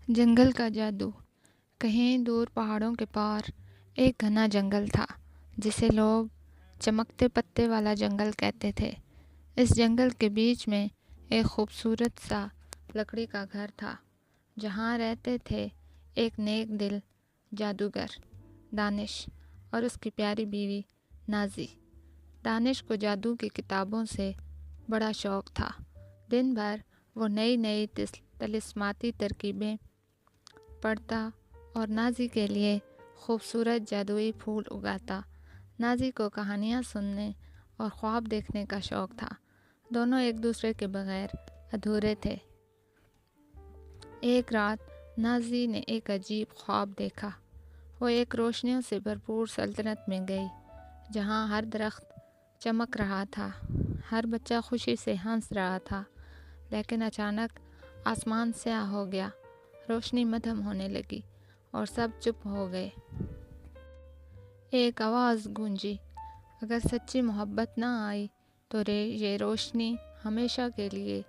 جنگل کا جادو۔ کہیں دور پہاڑوں کے پار ایک گھنا جنگل تھا جسے لوگ چمکتے پتے والا جنگل کہتے تھے۔ اس جنگل کے بیچ میں ایک خوبصورت سا لکڑی کا گھر تھا جہاں رہتے تھے ایک نیک دل جادوگر دانش اور اس کی پیاری بیوی نازی۔ دانش کو جادو کی کتابوں سے بڑا شوق تھا۔ دن بھر وہ نئی نئی طلسماتی ترکیبیں پڑھتا اور نازی کے لیے خوبصورت جادوئی پھول اگاتا۔ نازی کو کہانیاں سننے اور خواب دیکھنے کا شوق تھا۔ دونوں ایک دوسرے کے بغیر ادھورے تھے۔ ایک رات نازی نے ایک عجیب خواب دیکھا۔ وہ ایک روشنیوں سے بھرپور سلطنت میں گئی جہاں ہر درخت چمک رہا تھا، ہر بچہ خوشی سے ہنس رہا تھا، لیکن اچانک آسمان سیاہ ہو گیا، روشنی مدھم ہونے لگی اور سب چپ ہو گئے۔ ایک آواز گونجی، اگر سچی محبت نہ آئی تو یہ روشنی ہمیشہ کے لیے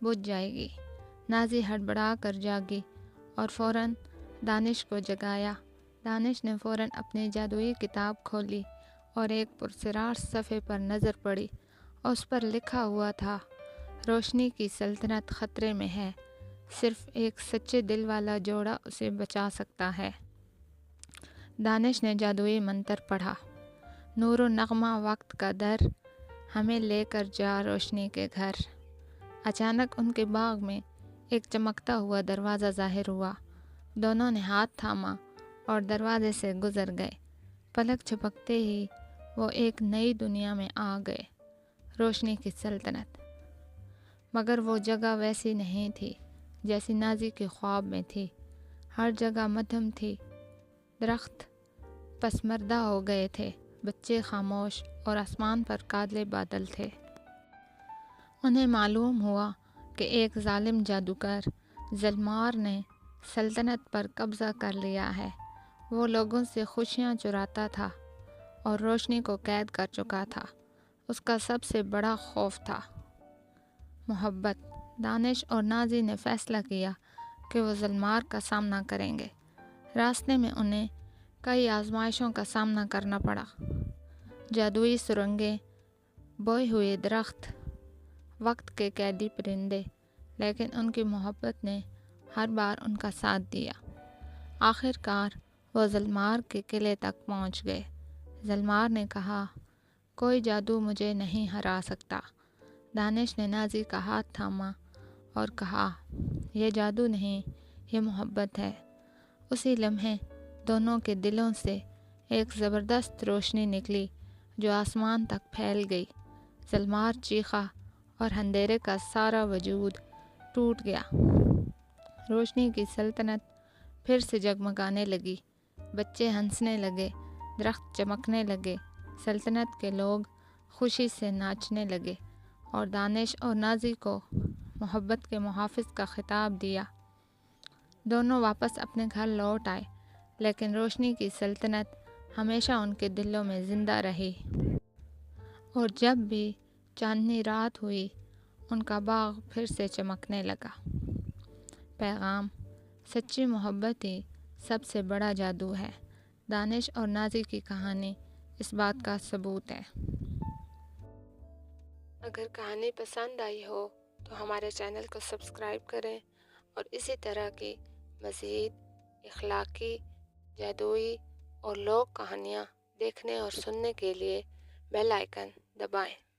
بجھ جائے گی۔ نازی ہڑبڑا کر جاگی اور فوراً دانش کو جگایا۔ دانش نے فوراً اپنی جادوئی کتاب کھولی اور ایک پراسرار صفحے پر نظر پڑی۔ اس پر لکھا ہوا تھا، روشنی کی سلطنت خطرے میں ہے، صرف ایک سچے دل والا جوڑا اسے بچا سکتا ہے۔ دانش نے جادوئی منتر پڑھا، نور و نغمہ وقت کا در، ہمیں لے کر جا روشنی کے گھر۔ اچانک ان کے باغ میں ایک چمکتا ہوا دروازہ ظاہر ہوا۔ دونوں نے ہاتھ تھاما اور دروازے سے گزر گئے۔ پلک جھپکتے ہی وہ ایک نئی دنیا میں آ گئے، روشنی کی سلطنت۔ مگر وہ جگہ ویسی نہیں تھی جیسی نازی کے خواب میں تھی۔ ہر جگہ مدھم تھی، درخت پسماردہ ہو گئے تھے، بچے خاموش اور آسمان پر کالے بادل تھے۔ انہیں معلوم ہوا کہ ایک ظالم جادوگر ذلمار نے سلطنت پر قبضہ کر لیا ہے۔ وہ لوگوں سے خوشیاں چراتا تھا اور روشنی کو قید کر چکا تھا۔ اس کا سب سے بڑا خوف تھا محبت۔ دانش اور نازی نے فیصلہ کیا کہ وہ ذلمار کا سامنا کریں گے۔ راستے میں انہیں کئی آزمائشوں کا سامنا کرنا پڑا، جادوئی سرنگیں، بوئے ہوئے درخت، وقت کے قیدی پرندے، لیکن ان کی محبت نے ہر بار ان کا ساتھ دیا۔ آخر کار وہ ذلمار کے قلعے تک پہنچ گئے۔ ذلمار نے کہا، کوئی جادو مجھے نہیں ہرا سکتا۔ دانش نے نازی کا ہاتھ تھاما اور کہا، یہ جادو نہیں، یہ محبت ہے۔ اسی لمحے دونوں کے دلوں سے ایک زبردست روشنی نکلی جو آسمان تک پھیل گئی۔ ذلمار چیخا اور اندھیرے کا سارا وجود ٹوٹ گیا۔ روشنی کی سلطنت پھر سے جگمگانے لگی، بچے ہنسنے لگے، درخت چمکنے لگے، سلطنت کے لوگ خوشی سے ناچنے لگے اور دانش اور نازی کو محبت کے محافظ کا خطاب دیا۔ دونوں واپس اپنے گھر لوٹ آئے، لیکن روشنی کی سلطنت ہمیشہ ان کے دلوں میں زندہ رہی۔ اور جب بھی چاندنی رات ہوئی، ان کا باغ پھر سے چمکنے لگا۔ پیغام: سچی محبت ہی سب سے بڑا جادو ہے۔ دانش اور نازی کی کہانی اس بات کا ثبوت ہے۔ اگر کہانی پسند آئی ہو تو ہمارے چینل کو سبسکرائب کریں اور اسی طرح کی مزید اخلاقی، جادوئی اور لوک کہانیاں دیکھنے اور سننے کے لیے بیل آئیکن دبائیں۔